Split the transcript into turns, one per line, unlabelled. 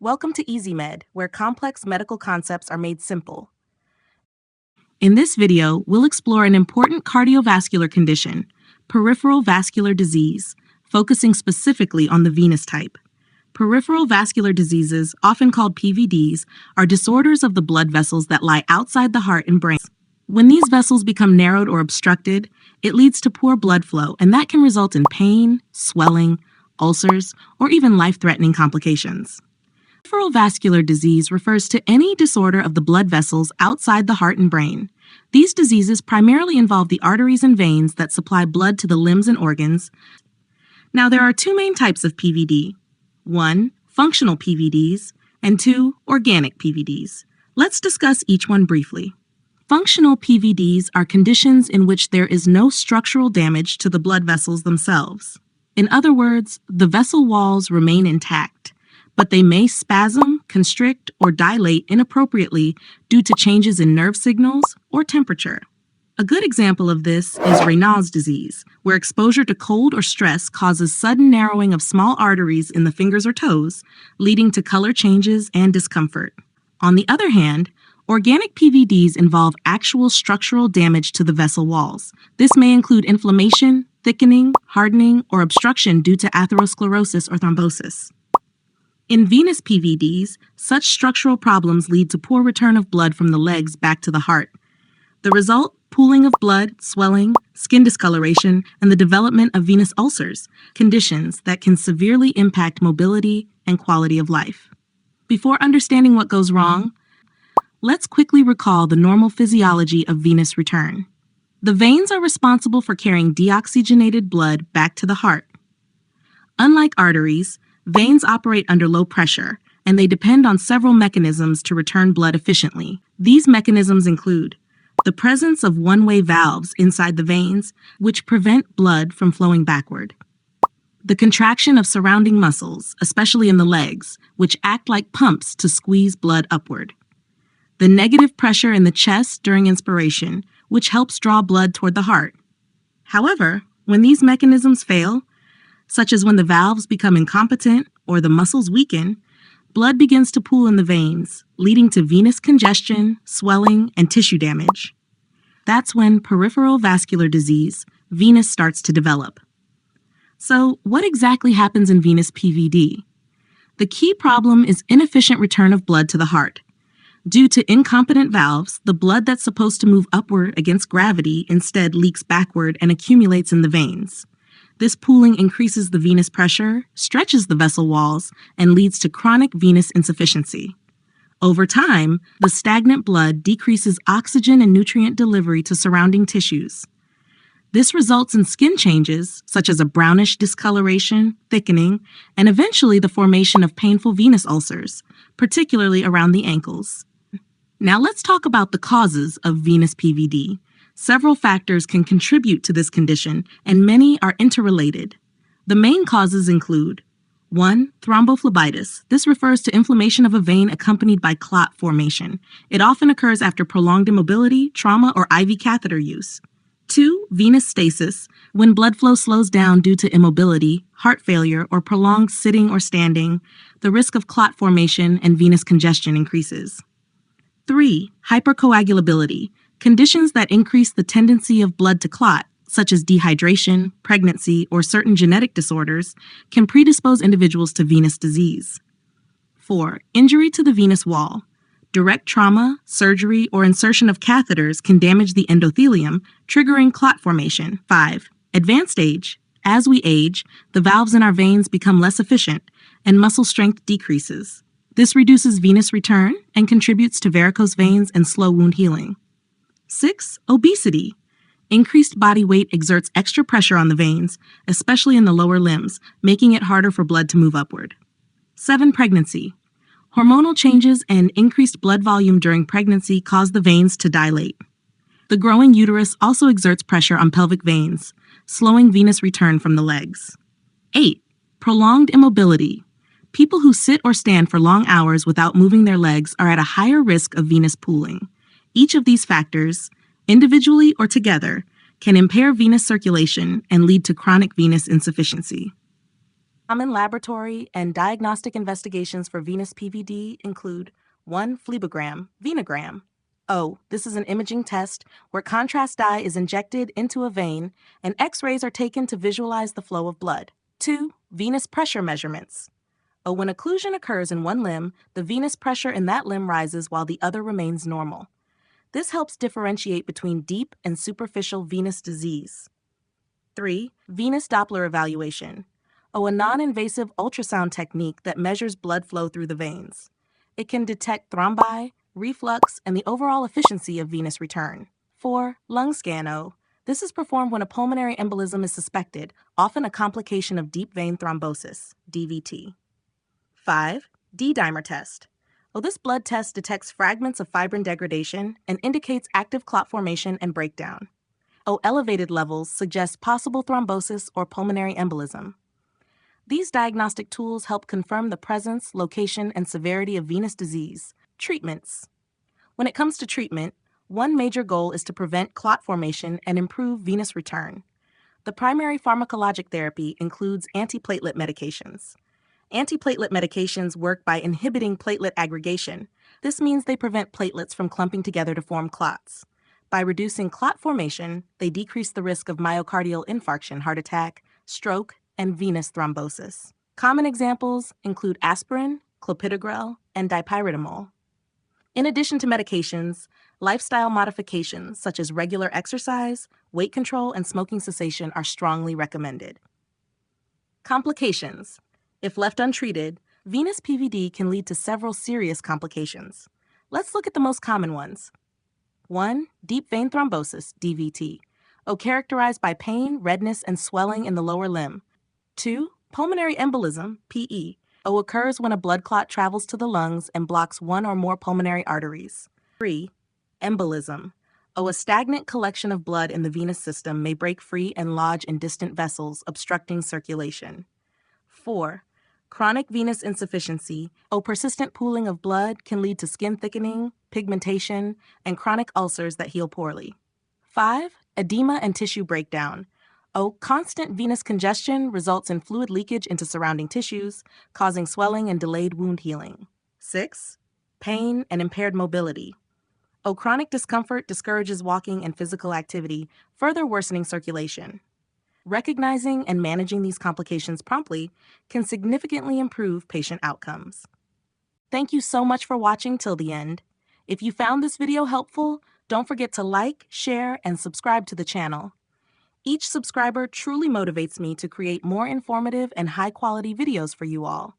Welcome to EazyMed, where complex medical concepts are made simple. In this video, we'll explore an important cardiovascular condition, peripheral vascular disease, focusing specifically on the venous type. Peripheral vascular diseases, often called PVDs, are disorders of the blood vessels that lie outside the heart and brain. When these vessels become narrowed or obstructed, it leads to poor blood flow, and that can result in pain, swelling, ulcers, or even life-threatening complications. Peripheral vascular disease refers to any disorder of the blood vessels outside the heart and brain. These diseases primarily involve the arteries and veins that supply blood to the limbs and organs. Now, there are two main types of PVD. 1. Functional PVDs, and 2. Organic PVDs. Let's discuss each one briefly. Functional PVDs are conditions in which there is no structural damage to the blood vessels themselves. In other words, the vessel walls remain intact, but they may spasm, constrict, or dilate inappropriately due to changes in nerve signals or temperature. A good example of this is Raynaud's disease, where exposure to cold or stress causes sudden narrowing of small arteries in the fingers or toes, leading to color changes and discomfort. On the other hand, organic PVDs involve actual structural damage to the vessel walls. This may include inflammation, thickening, hardening, or obstruction due to atherosclerosis or thrombosis. In venous PVDs, such structural problems lead to poor return of blood from the legs back to the heart. The result? Pooling of blood, swelling, skin discoloration, and the development of venous ulcers, conditions that can severely impact mobility and quality of life. Before understanding what goes wrong, let's quickly recall the normal physiology of venous return. The veins are responsible for carrying deoxygenated blood back to the heart. Unlike arteries, veins operate under low pressure, and they depend on several mechanisms to return blood efficiently. These mechanisms include the presence of one-way valves inside the veins, which prevent blood from flowing backward. The contraction of surrounding muscles, especially in the legs, which act like pumps to squeeze blood upward. The negative pressure in the chest during inspiration, which helps draw blood toward the heart. However, when these mechanisms fail, such as when the valves become incompetent or the muscles weaken, blood begins to pool in the veins, leading to venous congestion, swelling, and tissue damage. That's when peripheral vascular disease, venous, starts to develop. So, what exactly happens in venous PVD? The key problem is inefficient return of blood to the heart. Due to incompetent valves, the blood that's supposed to move upward against gravity instead leaks backward and accumulates in the veins. This pooling increases the venous pressure, stretches the vessel walls, and leads to chronic venous insufficiency. Over time, the stagnant blood decreases oxygen and nutrient delivery to surrounding tissues. This results in skin changes, such as a brownish discoloration, thickening, and eventually the formation of painful venous ulcers, particularly around the ankles. Now let's talk about the causes of venous PVD. Several factors can contribute to this condition, and many are interrelated. The main causes include 1. Thrombophlebitis. This refers to inflammation of a vein accompanied by clot formation. It often occurs after prolonged immobility, trauma, or IV catheter use. 2. Venous stasis. When blood flow slows down due to immobility, heart failure, or prolonged sitting or standing, the risk of clot formation and venous congestion increases. 3. Hypercoagulability. Conditions that increase the tendency of blood to clot, such as dehydration, pregnancy, or certain genetic disorders, can predispose individuals to venous disease. 4. Injury to the venous wall. Direct trauma, surgery, or insertion of catheters can damage the endothelium, triggering clot formation. 5. Advanced age. As we age, the valves in our veins become less efficient, and muscle strength decreases. This reduces venous return and contributes to varicose veins and slow wound healing. 6. Obesity. Increased body weight exerts extra pressure on the veins, especially in the lower limbs, making it harder for blood to move upward. 7. Pregnancy. Hormonal changes and increased blood volume during pregnancy cause the veins to dilate. The growing uterus also exerts pressure on pelvic veins, slowing venous return from the legs. 8. Prolonged immobility. People who sit or stand for long hours without moving their legs are at a higher risk of venous pooling. Each of these factors, individually or together, can impair venous circulation and lead to chronic venous insufficiency. Common laboratory and diagnostic investigations for venous PVD include 1. Phlebogram, venogram. This is an imaging test where contrast dye is injected into a vein and X-rays are taken to visualize the flow of blood. 2. Venous pressure measurements. When occlusion occurs in one limb, the venous pressure in that limb rises while the other remains normal. This helps differentiate between deep and superficial venous disease. 3. Venous Doppler evaluation. A non-invasive ultrasound technique that measures blood flow through the veins. It can detect thrombi, reflux, and the overall efficiency of venous return. 4. Lung scan. This is performed when a pulmonary embolism is suspected, often a complication of deep vein thrombosis, DVT. 5. D-dimer test. This blood test detects fragments of fibrin degradation and indicates active clot formation and breakdown. Elevated levels suggest possible thrombosis or pulmonary embolism. These diagnostic tools help confirm the presence, location, and severity of venous disease. Treatments. When it comes to treatment, one major goal is to prevent clot formation and improve venous return. The primary pharmacologic therapy includes antiplatelet medications. Antiplatelet medications work by inhibiting platelet aggregation. This means they prevent platelets from clumping together to form clots. By reducing clot formation, they decrease the risk of myocardial infarction, heart attack, stroke, and venous thrombosis. Common examples include aspirin, clopidogrel, and dipyridamole. In addition to medications, lifestyle modifications such as regular exercise, weight control, and smoking cessation are strongly recommended. Complications. If left untreated, venous PVD can lead to several serious complications. Let's look at the most common ones. 1. Deep vein thrombosis, DVT, characterized by pain, redness, and swelling in the lower limb. 2. Pulmonary embolism, PE, occurs when a blood clot travels to the lungs and blocks one or more pulmonary arteries. 3. Embolism, a stagnant collection of blood in the venous system may break free and lodge in distant vessels, obstructing circulation. 4. Chronic venous insufficiency, persistent pooling of blood can lead to skin thickening, pigmentation, and chronic ulcers that heal poorly. 5. Edema and tissue breakdown. Constant venous congestion results in fluid leakage into surrounding tissues, causing swelling and delayed wound healing. 6. Pain and impaired mobility. Chronic discomfort discourages walking and physical activity, further worsening circulation. Recognizing and managing these complications promptly can significantly improve patient outcomes. Thank you so much for watching till the end. If you found this video helpful, don't forget to like, share, and subscribe to the channel. Each subscriber truly motivates me to create more informative and high-quality videos for you all.